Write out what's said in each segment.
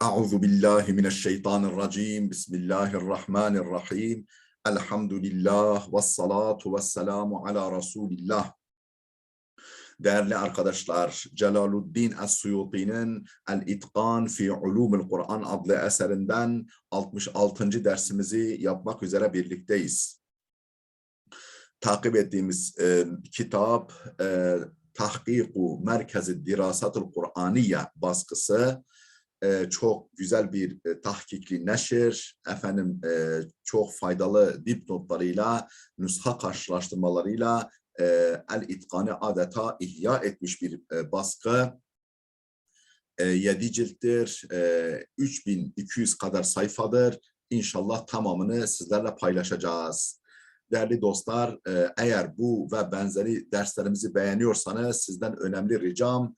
Euzu billahi mineşşeytanirracim. Bismillahirrahmanirrahim. Elhamdülillah ve salatu ve selamu ala Resulillah. Değerli arkadaşlar, Celaluddin Es-Suyuti'nin El-İtqan fi Ulumul Kur'an adlı eserinden 66. dersimizi yapmak üzere birlikteyiz. Takip ettiğimiz kitap Tahkiku Merkez-i Dirasatul Kur'aniye baskısı. Çok güzel bir tahkikli neşir, çok faydalı dipnotlarıyla, nüsha karşılaştırmalarıyla El-İtkan'ı adeta ihya etmiş bir baskı. 7 cilttir, 3200 kadar sayfadır. İnşallah tamamını sizlerle paylaşacağız. Değerli dostlar, eğer bu ve benzeri derslerimizi beğeniyorsanız sizden önemli ricam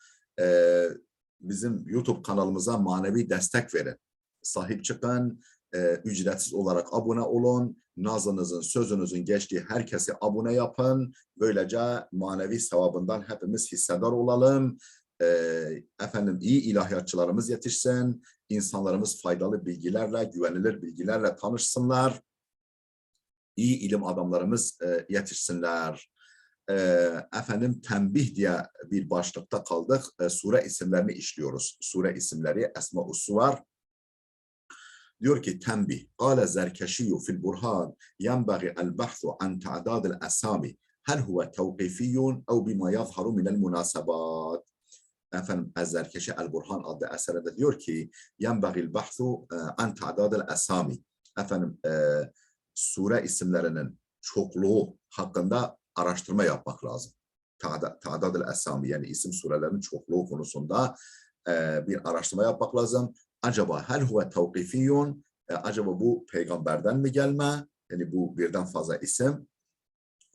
bizim YouTube kanalımıza manevi destek verin. Sahip çıkın, ücretsiz olarak abone olun. Nazınızın, sözünüzün geçtiği herkese abone yapın. Böylece manevi sevabından hepimiz hissedar olalım. İyi ilahiyatçılarımız yetişsin. İnsanlarımız faydalı bilgilerle, güvenilir bilgilerle tanışsınlar. İyi ilim adamlarımız yetişsinler. Tembih diye bir başlıkta kaldık. Sure isimlerini işliyoruz. Sure isimleri Esma-u Suvar. Diyor ki tembih. Kâle Zerkeşiyyü fil burhan yenbagî el-bahsu an ta'dâdil esâmi hel huve tevkifiyyun ev bima yazharu minel münâsebat. Zerkeşi el-Burhan adlı eserinde diyor ki yenbagî el-bahsu an ta'dâdil esâmi. Sure isimlerinin çokluğu hakkında araştırma yapmak lazım. Ta'dadül esami yani isim surelerin çokluğu konusunda bir araştırma yapmak lazım. Acaba hel huve tevkifiyyun, acaba bu peygamberden mi gelme? Yani bu birden fazla isim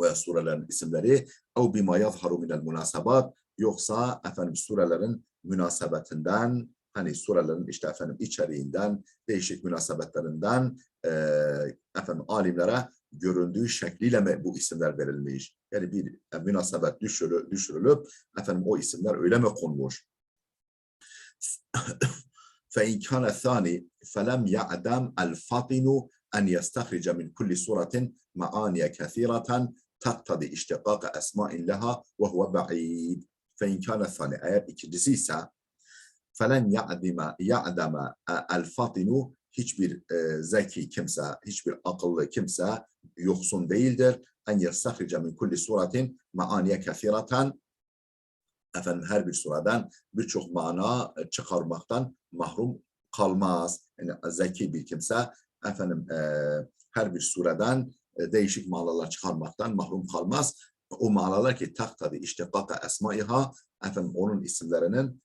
veya surelerin isimleri ev bima yazharu minel münasebat, yoksa surelerin münasebetinden, hani surelerin içeriğinden, değişik münasebetlerinden alimlere göründüğü şekliyle mi bu isimler verilmiş? Yani bir münasebet düşürülüp o isimler öyle mi konmuş? فَاِنْ كَانَ الثَّانِ فَلَمْ يَعْدَمْ الْفَطِنُ أَنْ يَسْتَخْرِجَ مِنْ كُلِّ سُورَةٍ مَعَانِيَ كَثِيرَةً تَقْتَضِي اِشْتِقَاقَ أَسْمَاءٍ لَهَا وَهُوَ بَعِيدٌ فَاِنْ كَانَ الثَّانِ eğer ikincisi ise فَلَنْ يَعْدَمَ الْفَطِنُ hiçbir zeki kimse, hiçbir akıllı kimse yoksun değildir. En yestahrice min kulli suratin maaniye kethireten, her bir sureden birçok mana çıkarmaktan mahrum kalmaz. Yani zeki bir kimse her bir sureden değişik manalar çıkarmaktan mahrum kalmaz. O manalar ki taktadi iştikaka esmaiha, onun isimlerinin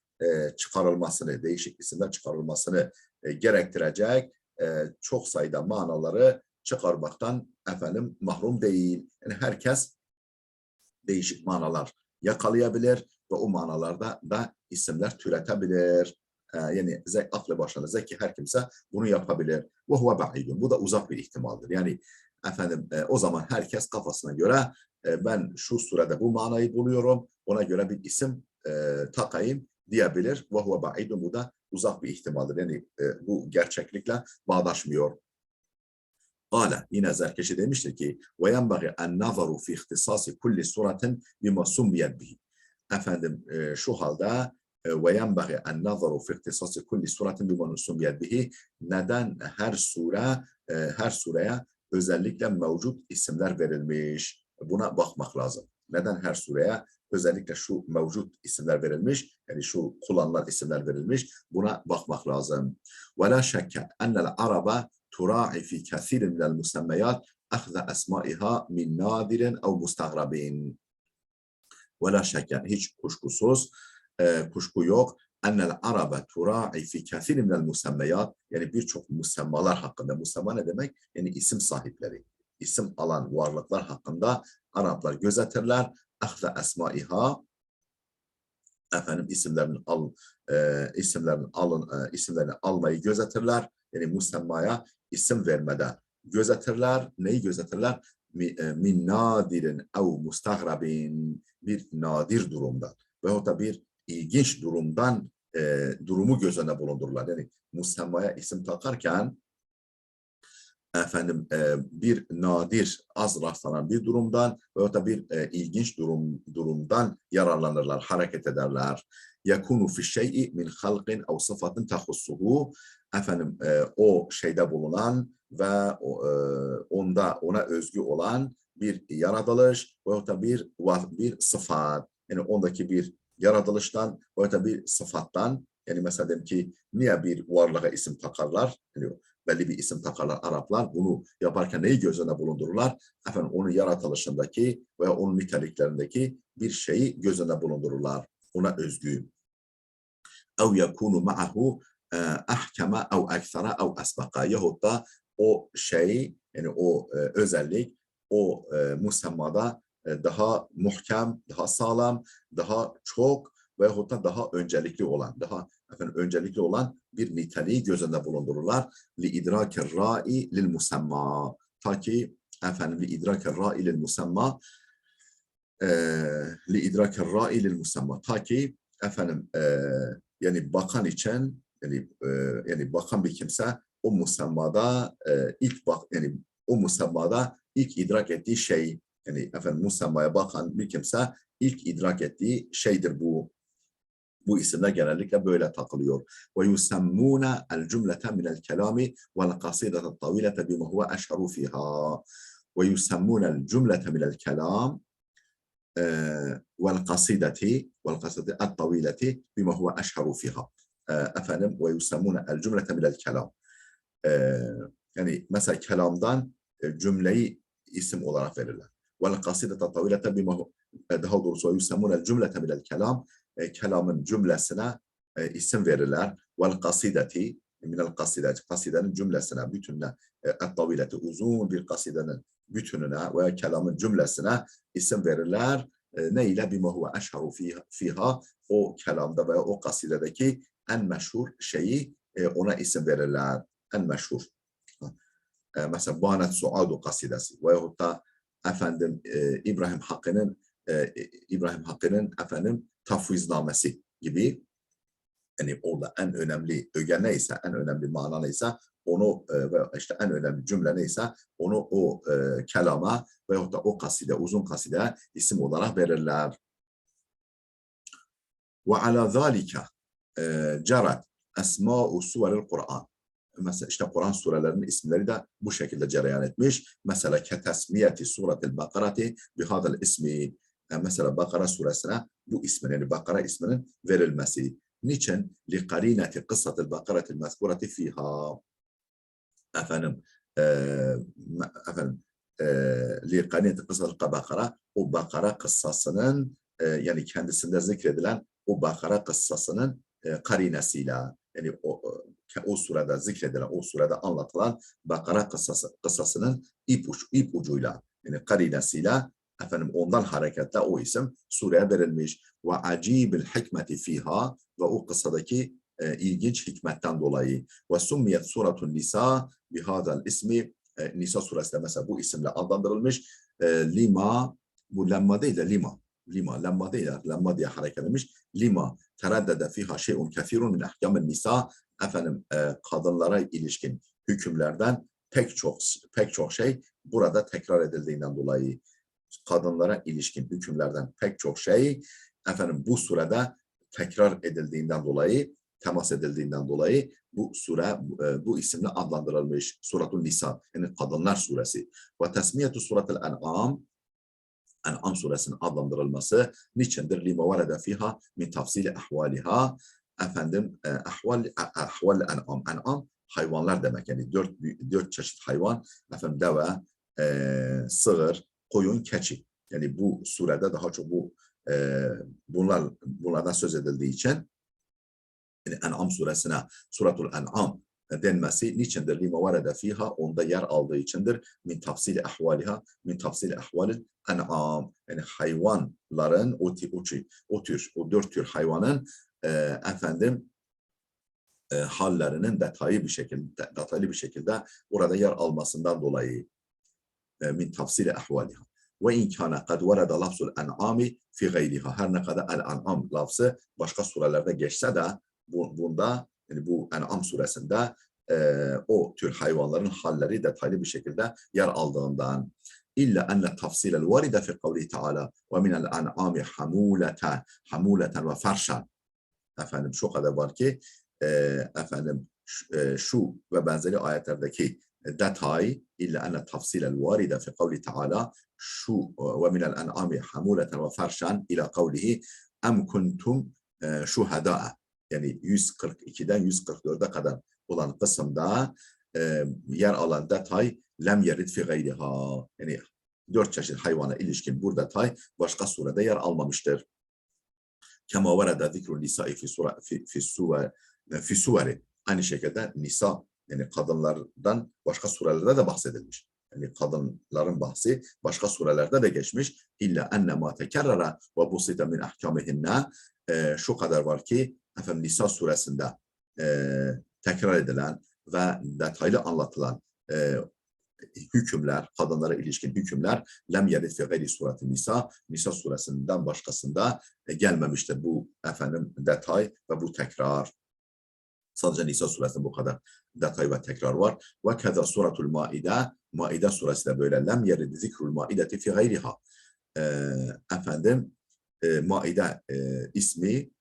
çıkarılmasını, değişik isimler çıkarılmasını gerektirecek çok sayıda manaları çıkarmaktan mahrum değil. Yani herkes değişik manalar yakalayabilir ve o manalarda da isimler türetebilir. Yani aklı başında zeki her kimse bunu yapabilir. Ve huve ba'idun. Bu da uzak bir ihtimaldir. Yani o zaman herkes kafasına göre ben şu surede bu manayı buluyorum, ona göre bir isim takayım diyebilir. Ve huve ba'idun. Bu da uzak bir ihtimaldir. Yani bu gerçeklikle bağdaşmıyor. Kâle, yine Zerkeşi demiştir ki وَيَنْبَغِ اَنْنَظَرُ فِي اِخْتِصَاصِ كُلِّ سُورَةٍ بِمَا سُمِّيَتْ بِهِ. Şu halde وَيَنْبَغِ اَنْنَظَرُ فِي اِخْتِصَاصِ كُلِّ سُورَةٍ بِمَا سُمِّيَتْ بِهِ. Neden her sureye özellikle mevcut isimler verilmiş? Buna bakmak lazım. Neden her sureye özellikle şu mevcut isimler verilmiş? Yani şu kullanılan isimler verilmiş. Buna bakmak lazım. وَلَا شَكَّ أَنَّ الْعَرَبَ تراعي في كثير من المسميات أخذ أسمائها من نادر أو مستغرب. ولا شك yani hiç kuşku yok. Ennel arabe tura'i fi kethir minel musemmeyat, yani birçok musemmalar hakkında. Musemma ne demek? Yani isim sahipleri, isim alan varlıklar hakkında Araplar gözetirler. Ahze esmaiha, isimlerini almayı gözetirler. Yani musemmaya isim vermede gözetirler. Neyi gözetirler? Min nadirin ev mustagrabin, bir nadir durumdan veyahut da bir ilginç durumdan durumu göz önüne bulundururlar. Yani musemmaya isim takarken bir nadir, az rastlanan bir durumdan veya da bir ilginç durumdan yararlanırlar, hareket ederler. Yakunu fi şey'i min halqin ev sıfatın tahussuhu. O şeyde bulunan ve ona özgü olan bir yaratılış veya da bir sıfat. Yani ondaki bir yaratılıştan veya da bir sıfattan, yani mesela diyelim ki niye bir varlığa isim takarlar? Yani belli bir isim takarlar Araplar. Bunu yaparken neyi göz önüne bulundururlar? Onun yaratılışındaki veya onun niteliklerindeki bir şeyi göz önüne bulundururlar. Ona özgü. Ev yekunu ma'ahu ahkama ev eksara ev asbaka. Yahut da o şey, yani o özellik, o musemmada daha muhkem, daha sağlam, daha çok veyahut da daha öncelikli olan bir niteliği göz önünde bulundururlar. Li idrakir ra'i lil musemma. Ta ki li idrakir ra'i lil musemma li idrakir ra'i lil musemma. Ta ki yani bakan için, yani bakan bir kimse o musemmada ilk idrak ettiği şey, yani musemmaya bakan bir kimse ilk idrak ettiği şeydir bu. Bu isimler genellikle böyle takılıyor. Ve yusemmuna el cümlete minel kelami vel kasidete tavilete bima huve eşheru fiha. Ve yusemmuna el cümlete minel kelam vel kasideti tavileti bima huve eşheru fiha. Ve yusemmuna el cümlete minel kelam. Yani mesela kelamdan cümleyi isim olarak verirler. Vel kasidete tavilete bima huve, daha doğrusu ve yusemmuna el cümlete minel kelam, kelamın cümlesine isim verirler. Vel kasideti minel kasideti, kasidenin cümlesine, bütününe, et-tavileti, uzun bir kasidenin bütününe veya kelamın cümlesine isim verirler. Ne ile? Bima huve eşheru fiha, o kelamda veya o kasidedeki en meşhur şeyi ona isim verirler. En meşhur. Mesela Banet Suadu kasidesi veyahut da İbrahim Hakkı'nın tafviznamesi gibi, yani orada en önemli öge neyse, en önemli mana neyse onu ve işte en önemli cümle neyse onu o kelama veyahut da o kaside, uzun kaside isim olarak verirler. Ve ala zalike cerat esma'u suveril Kur'an. Mesela işte Kur'an surelerinin isimleri de bu şekilde cereyan etmiş. Mesela ketesmiyeti suretil bakarati bihadal ismi. Mesela Bakara suresine bu ismin, yani Bakara isminin verilmesi. Niçin? Li karineti kıssatil bakaratil mezkurati fiha. Efendim, e, li karineti kıssatil bakara, o Bakara kıssasının yani kendisinde zikredilen o Bakara kıssasının karinesiyle, yani o surede zikredilen, o surede anlatılan Bakara kıssasının ip ucuyla, yani karinesiyle ondan hareketle o isim sureye verilmiş. Ve acibil hikmeti fiha, ve o kıssadaki ilginç hikmetten dolayı. Ve summiyet suratun nisa bihadal ismi, Nisa suresinde mesela bu isimle adlandırılmış. Lima, bu lemma değil de lima. Lemma değil de lemma diye hareket edilmiş. Lima teraddede fiha şey'un kefirun min ahkamin nisa. Kadınlara ilişkin hükümlerden pek çok şey burada tekrar edildiğinden dolayı, kadınlara ilişkin hükümlerden pek çok şey bu surede tekrar edildiğinden dolayı, temas edildiğinden dolayı bu sure bu isimle adlandırılmış. Suratun Nisa, yani Kadınlar suresi. Ve tesmiyetu suratul En'am, En'am suresinin adlandırılması niçindir? Lima varada fiha min tafsili ahvaliha. Ahval En'am. En'am hayvanlar demek. Yani dört çeşit hayvan. Deve, sığır, koyun, keçi. Yani bu surede daha çok bunlardan söz edildiği için yani En'am suresine Suratul En'am denmesi niçindir? Lima varada fiha, onda yer aldığı içindir. Min tafsili ahvaliha, min tafsili ahvalil en'am. Yani hayvanların o dört tür hayvanın hallerinin detaylı bir şekilde orada yer almasından dolayı min tafsili ahvaliha. Ve in kana kad varada lafzul en'ami fi gayriha. Her ne kadar el-en'am lafzı başka surelerde geçse de Bunda yani bu En'am suresinde o tür hayvanların halleri detaylı bir şekilde yer aldığından İlla enne tafsilel varide fi kavlihi Teala ve minel en'ami hamuleten ve ferşan. Efendim şu kadar var ki efendim şu ve benzeri ayetlerdeki detay illa enne tafsilel varide fi kavli Teala şu ve minel en'ami hamuleten ve ferşan ila kavlihi em kuntum şuhada yani 142'den 144'e kadar olan kısımda yer alan detay lem yerid fi gayriha yani 4 çeşit hayvana ilişkin bu detay başka surede yer almamıştır. Kema verada zikrun nisa'i fi suveri. Aynı şekilde nisa yani kadınlardan başka surelerde de bahsedilmiş. Yani kadınların bahsi başka surelerde de geçmiş. İlla enne ma tekerrara ve busita min ahkamihinna şu kadar var ki efendim Nisa suresinde tekrar edilen ve detaylı anlatılan hükümler, kadınlara ilişkin hükümler lem yerid fi gayri surati Nisa, Nisa suresinden başkasında gelmemiştir bu efendim detay ve bu tekrar. Sadece Nisa suresinde bu kadar detay ve tekrar var. Ve keza suratul Maide, Maide suresi de böyle lem yerid zikrul maideti fi gayriha. Efendim Maide ismi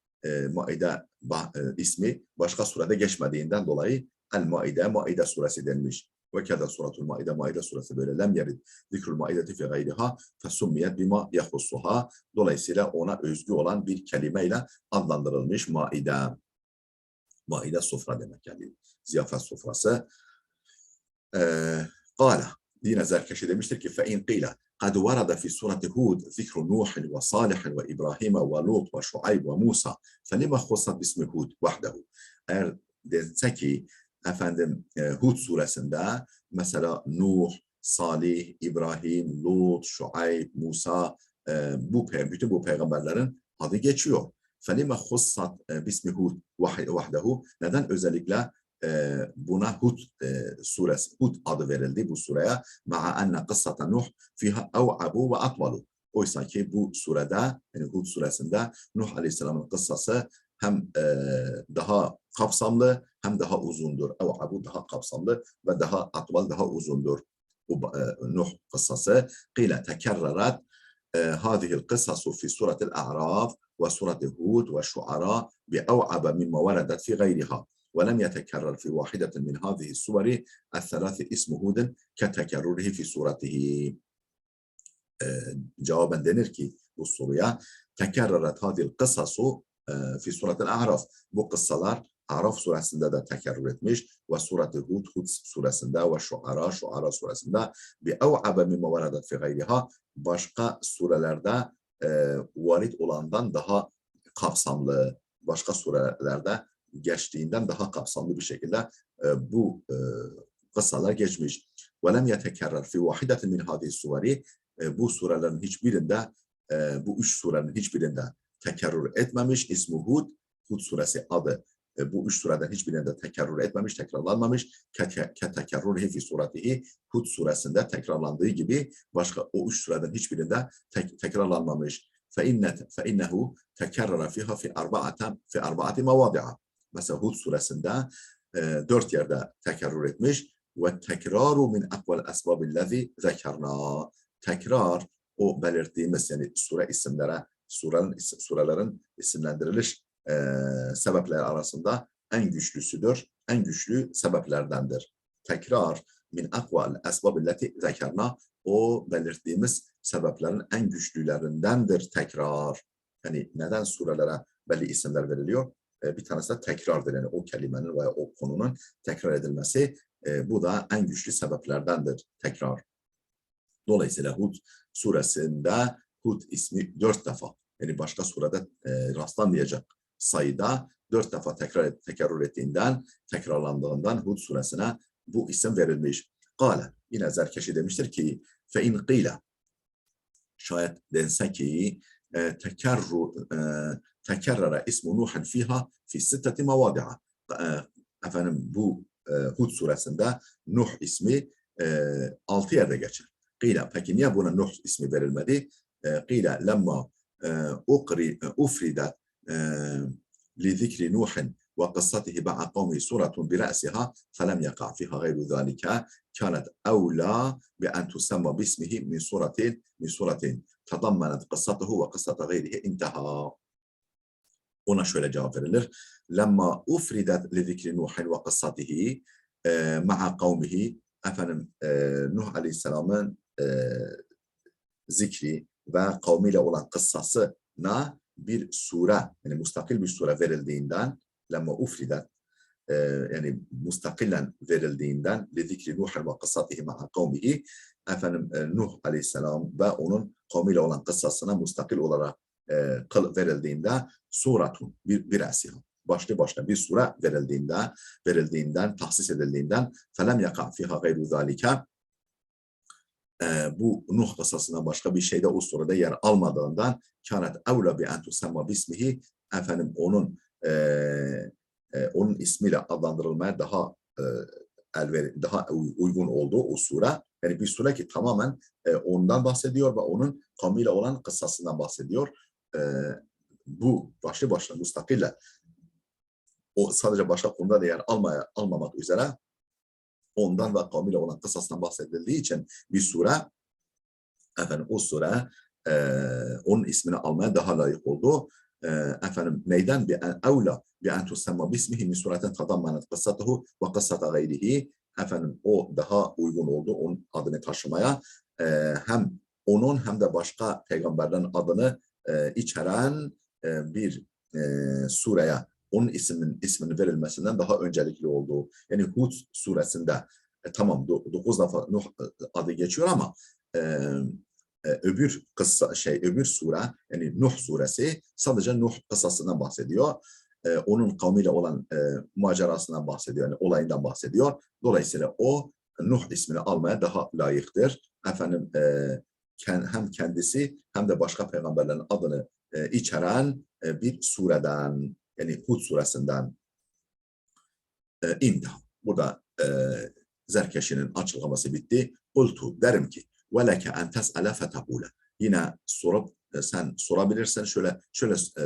ismi başka surede geçmediğinden dolayı El-Maide, Maide suresi denmiş. Ve keda suratul Maide, Maide suresi böyle lem yerid zikrul maideti fi gayriha fesummiyet bima yahussuha. Dolayısıyla ona özgü olan bir kelimeyle adlandırılmış Maide. Maide sofra demek yani ziyafet sofrası. Kâle yine Zerkeşi demiştir ki فَاِنْ قِيلَ قَدْ وَرَدَ فِي سُورَةِ هُودْ ذِكْرُ نُوحٍ وَصَالِحٍ وَإِبْرَاهِيمَ وَلُوطٍ وَشُعَيْبٍ وَمُوسَى فَلِمَ خُصَّتْ بِاسْمِ هُودْ وَحْدَهُ. Eğer dense ki efendim Hud suresinde mesela Nuh, Salih, İbrahim, Lut, Şuayb, Musa bütün bu peygamberlerin adı geçiyor. فَلِمَ خُصَّتْ بِاسْمِ هُودْ وَحْدَهُ. Neden özellikle buna Hud suresi, Hud adı verildi bu sureye. Ma'a enne kıssata Nuh fiha ev'abu ve atvalu. Oysa ki bu surede, yani Hud suresinde Nuh Aleyhisselam'ın kıssası hem daha kapsamlı hem daha uzundur. Ev'abu daha kapsamlı ve daha atval, daha uzundur. Bu Nuh kıssası. Qile tekerrerat هذه القصص في سورة الأعراف وسورة هود والشعراء بأوعب مما وردت في غيرها. ولم يتكرر في واحدة من هذه السور الثلاث اسم هود كتكرره في سورته. Cevaben denir ki bu soruya tekerreret hadil kısasu fi suretil A'raf. Bu kıssalar Araf suresinde de tekerrür etmiş ve sureti Hud, Hud suresinde ve Şuara suresinde bi ev'abe mimma varadat fi gayriha başka surelerde varid olandan daha kapsamlı, başka surelerde geçtiğinden daha kapsamlı bir şekilde bu kıssalar geçmiş. وَلَمْ يَتَكَرَّرْ فِي وَاحِدَةٍ مِنْ هَذِهِ السُّوَرِ. Bu surelerin hiçbirinde, bu 3 surenin hiçbirinde tekerrür etmemiş. İsmi Hud, Hud suresi adı. Bu 3 sureden hiçbirinde tekerrür etmemiş, tekrarlanmamış. Ketekerrürhi fi suretihi. Hud suresinde tekrarlandığı gibi başka o 3 sureden hiçbirinde tekrarlanmamış. فَاِنَّهُ tekerrara fiha fi arba'ati mevadi'a. Mesela Hud suresinde 4 yerde tekerrür etmiş. Ve tekraru min akval esbabillezi zekerna. Tekrar o belirttiğimiz yani sure isimlere, surelerin isimlendiriliş sebepleri arasında en güçlüsüdür, en güçlü sebeplerdendir. Tekrar min akval esbabillezi zekerna o belirttiğimiz sebeplerin en güçlülerindendir tekrar. Yani neden surelere belli isimler veriliyor? Bir tanesi de tekrardır. Yani o kelimenin veya o konunun tekrar edilmesi bu da en güçlü sebeplerdendir tekrar. Dolayısıyla Hud suresinde Hud ismi 4 defa yani başka surede rastlanmayacak sayıda 4 defa tekrarür ettiğinden, tekrarlandığından Hud suresine bu isim verilmiş. Kale yine Zerkeşi demiştir ki فَاِنْ قِيلَ şayet dense ki tekerrere ismu Nuh'un fiha fi sitteti mevadi'a. Efendim bu Hud suresinde Nuh ismi 6 yerde geçer. Qila peki niye buna Nuh ismi verilmedi? Qila lemma ufridat li zikri Nuh'un وقصته مع قومه سورة برأسها فلم يقع فيها غير ذلك كانت أولى بأن تسمى باسمه من سورة تضمنت قصته وقصة غيره انتهى. Ona şöyle cevap verilir. Lemma ufridet li zikri Nuhin ve kıssatihi ma'a kavmihi, efendim Nuh Aleyhisselam'ın zikri ve kavmiyle olan kıssasına bir sure, yani mustakil bir sure verildiğinden, lemma ufridet, yani mustakillen verildiğinden li zikri Nuhin ve kıssatihi ma'a kavmihi, efendim Nuh Aleyhisselam ve onun kavmiyle olan kıssasına mustakil olarak verildiğinde suratun bir asiha, başlı başına bir sure verildiğinden tahsis edildiğinden felem yaka fiha gayru zalika, bu Nuh kıssasından başka bir şeyde o surede yer almadığından kânet evla bi en tusemma bismihi, efendim onun ismiyle adlandırılmaya daha uygun olduğu o sure, yani bir sure ki tamamen ondan bahsediyor ve onun kavmiyle olan kıssasından bahsediyor. Bu başlı başına müstakille, o sadece başka konuda da yer almamak üzere ondan ve kavmiyle olan kıssasından bahsedildiği için bir sure, efendim o sure onun ismini almaya daha layık oldu. Efendim neyden? Evla bi en tusemma bismihi min suretin tadammenet kıssatuhu ve kıssata gayrihi, efendim o daha uygun oldu onun adını taşımaya, hem onun hem de başka peygamberlerin adını içeren bir sureye onun isminin verilmesinden daha öncelikli olduğu. Yani Hud suresinde tamam 9 defa Nuh adı geçiyor ama öbür sure, yani Nuh suresi sadece Nuh kıssasından bahsediyor. Onun kavmiyle olan macerasından bahsediyor, yani olayından bahsediyor. Dolayısıyla o Nuh ismini almaya daha layıktır. Efendim hem kendisi hem de başka peygamberlerin adını içeren bir sureden, yani Hud suresinden indi. Burada Zerkeşi'nin açıklaması bitti. Kultu, derim ki veleke en tes'ale fetekule. Yine sen sorabilirsin, şöyle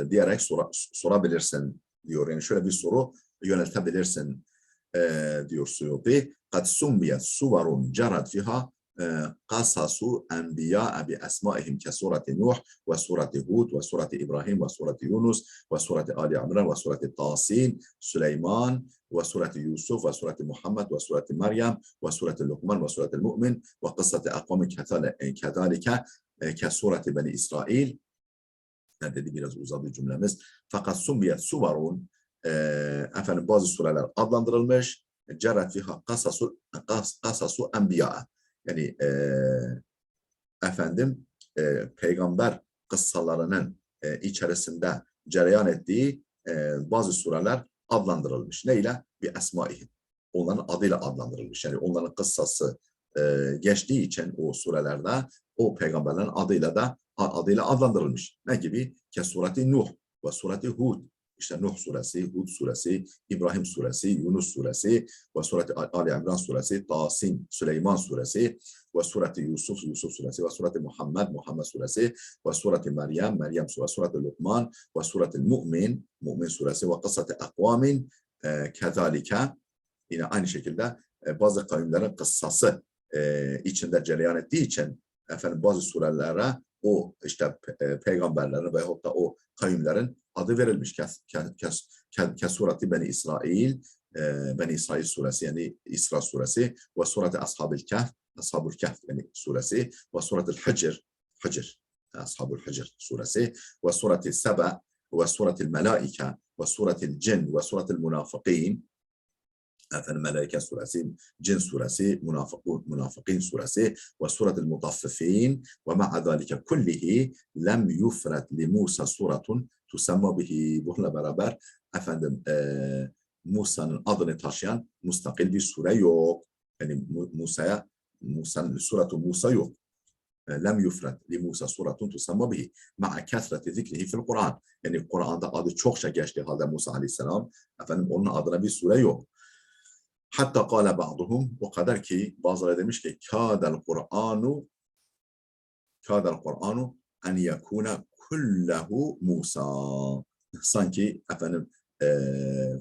diyerek sorabilirsin diyor. Yani şöyle bir soru yöneltebilirsin diyor Suyuti. Kad summiyet suvarun cerat fiha qasasu enbiya bi esmaihim ke surati Nuh ve surati Hud ve surati İbrahim ve surati Yunus ve surati Ali İmran ve surati Tasin, Süleyman ve surati Yusuf ve surati Muhammed ve surati Meryem ve surati Luqman ve surati Mü'min ve kıssati akvami kedalike ke surati Beni İsrail. Dedi biraz uzadı cümlemiz. Fakat summiyet suvarun, efendim bazı sureler adlandırılmış. Cerat fiha qasasu enbiya. Yani efendim peygamber kıssalarının içerisinde cereyan ettiği bazı sureler adlandırılmış. Neyle? Bir esmaihim. Onların adıyla adlandırılmış. Yani onların kıssası geçtiği için o surelerde o peygamberlerin adıyla adlandırılmış. Ne gibi? Ke sureti Nuh ve sureti Hud. İşte Nuh suresi, Hud suresi, İbrahim suresi, Yunus suresi ve sureti Ali İmran suresi, Tasin, Süleyman suresi ve sureti Yusuf suresi ve sureti Muhammed suresi ve sureti Meryem suresi, sureti Luqman ve sureti Mü'min suresi ve kıssati akvamin kezalike. Yine aynı şekilde bazı kavimlerin kıssası içinde cereyan ettiği için efendim bazı surelere o işte peygamberlerin veyahut da o kavimlerin adı verilmiş. Surati Beni İsrail, Beni İsrail suresi, yani İsra suresi ve surati Ashabul Kehf yani suresi ve surati Hicr, Ashabul Hicr suresi ve surati Seba ve surati Melaike ve surati Cin ve surati Münafıkîn, efendim Melaike suresi, Cin suresi, Münafıkîn suresi ve suratul Mutaffifin ve ma'a zalike kullihi lem yufret li Musa suratun tusamma bihi. Bununla beraber efendim Musa'nın adını taşıyan mustakil bir sure yok. Yani Musa'nın suratu Musa yok. Lem yufret li Musa suratun tusamma bihi ma'a kesreti zikrihi fil Kur'an. Yani Kur'an'da adı çokça geçtiği halde Musa aleyhisselam, efendim onun adına bir sure yok. Hatta kâle ba'duhum, o kadar ki bazıları demiş ki kâdel Kur'anu en yekûne kullehu Musa. Sanki efendim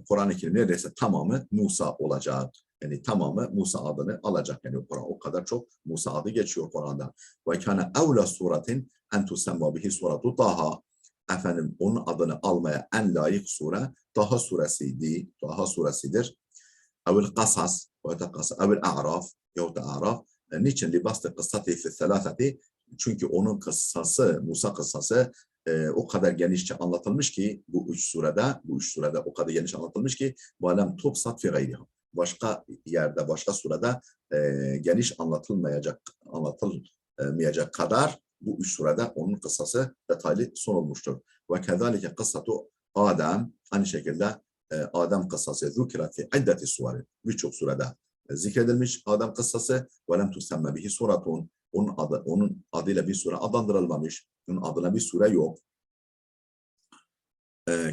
Kur'an-ı Kerim neredeyse tamamı Musa olacak. Yani tamamı Musa adını alacak. Yani Kur'an o kadar çok Musa adı geçiyor Kur'an'da. Ve kana evla suretin en tusemma bihi suratu Taha. Efendim onun adını almaya en layık sure Taha suresiydi. Taha suresidir. Evil Kasas evil A'raf yahut da A'raf. Niçin libastı kıssati fi selasati? Çünkü onun kıssası, Musa kıssası o kadar genişçe anlatılmış ki bu üç surede o kadar geniş anlatılmış ki valem tubsat fi gayriha. Başka yerde, başka surede geniş anlatılmayacak kadar bu üç surede onun kıssası detaylı sunulmuştur. Ve kezalike kıssatu Adem aynı şekilde Adem kıssası zükret fi iddeti suvari. Birçok surede zikredilmiş Adem kıssası ve lem tusemme bihi suratun. Onun adıyla bir sure adlandırılmamış. Onun adına bir sure yok.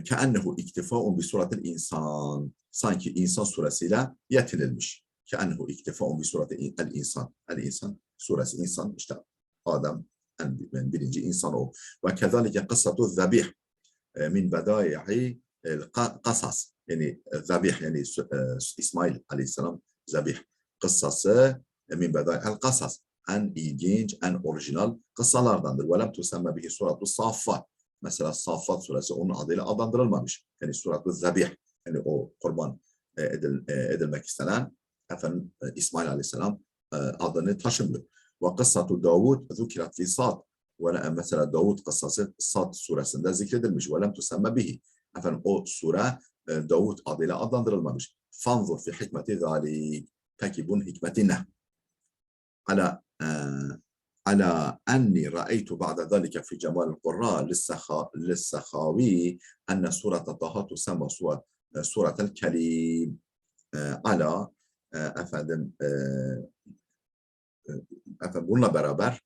Keennehu iktifaun bi suratil insan. Sanki insan suresiyle yetinilmiş. Keennehu iktifaun bi suratil insan. El insan suresi insan işte Adem en birinci insan o. Ve kezalike kıssatu zabih min bedai'i kasas. Yani zabih yani İsmail aleyhisselam zabih kıssası min bedai'el kasas. En ilginç, en orijinal kıssalardandır. Ve lem tusemme bihi suratu saffat. Mesela Saffat suresi onun adıyla adlandırılmamış. Yani surat-ı zabih, yani o kurban edilmek istenen efendim İsmail Aleyhisselam adını taşımıyor. Ve kıssatu Davud zükirat fi Sad. Ve mesela Davud kıssası Sad suresinde zikredilmiş. Ve lem tusemme bihi. Efendim o sure Davud adıyla adlandırılmamış. Fanzur fi hikmeti zalik. Peki bunun hikmeti ne? Ala على أني رأيت بعد ذلك في جمال القراء للسخاوي أن سورة طه تسمى سورة الكليم على efendim bununla beraber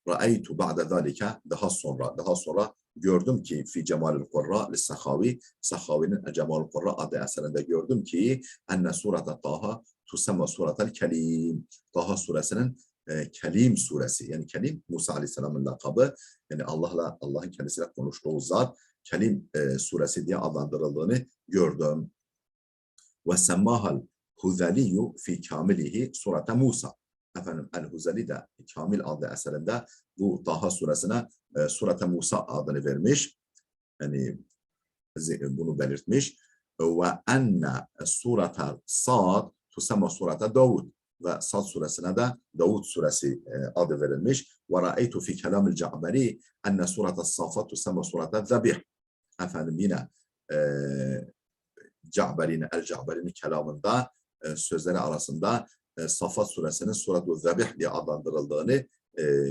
ra'aytu ba'de zalika daha sonra gördüm ki fi cemalül kurra lis-Sahavi Sahavi'nin Cemalül Kurra adı eserinde gördüm ki enne surete Taha tusemma suretel kelim. Taha suresinin Kelim suresi yani Kelim Musa Aleyhisselam'ın lakabı yani Allah'ın kendisiyle konuştuğu zat Kelim suresi diye adlandırıldığını gördüm. Ve semmahal Huzaliyu fi kamilihi surete Musa. Efendim El-Huzali de Kamil adlı eserinde bu Taha suresine surete Musa adını vermiş. Yani bunu belirtmiş. Ve enne surete Sad tusemma surete Davud. Ve Sad suresine de Davud suresi adı verilmiş. Ve ra'aytu fi kelamil Ca'beri enne surete Safat tusemma surete Zabih. Efendim yine El-Ca'beri'nin kelamında sözleri arasında Safat suresinin Surat-ı Zabih diye adlandırıldığını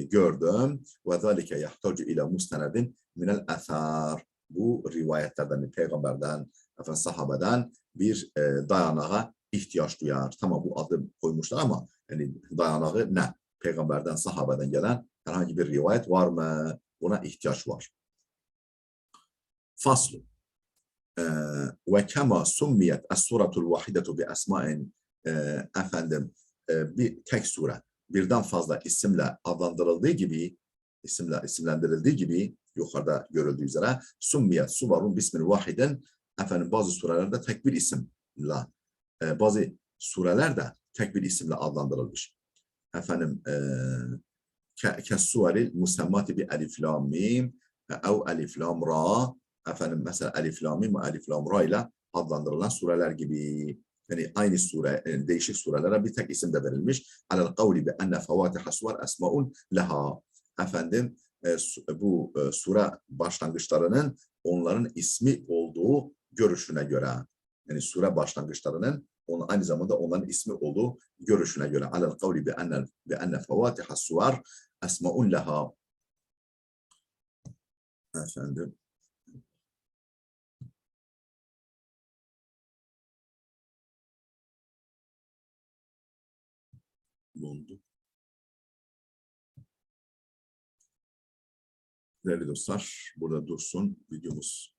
gördüm. Ve zalike yahtacu ile mustenedin minel ethar. Bu rivayetlerden, peygamberden, sahabeden bir dayanağa ihtiyaç duyar. Tamam bu adı koymuşlar ama yani dayanağı ne? Peygamberden, sahabeden gelen herhangi bir rivayet var mı? Buna ihtiyaç var. Faslu. Ve kema summiyet es-suratul vahidetu bi esma'in efendim bir tek sure birden fazla isimle adlandırıldığı gibi isimlendirildiği gibi yukarıda görüldüğü üzere summiyet suvarun bismin vahiden efendim bazı surelerde tek bir isimle bazı surelerde tek bir isimle adlandırılmış. Efendim kes-suveril musemmati bi elif lam mim ev elif lam ra efendim mesela elif lam mim ve elif lam ra ile adlandırılan sureler gibi. Yani aynı sure, değişik surelere bir tek isim de verilmiş. Alel kavli bi enne fevatiha suver esmaun leha. Efendim bu sure başlangıçlarının onların ismi olduğu görüşüne göre. Yani sure başlangıçlarının aynı zamanda onların ismi olduğu görüşüne göre. Alel kavli bi enne fevatiha suver esmaun leha. Efendim bulundu. Değerli dostlar, burada dursun videomuz.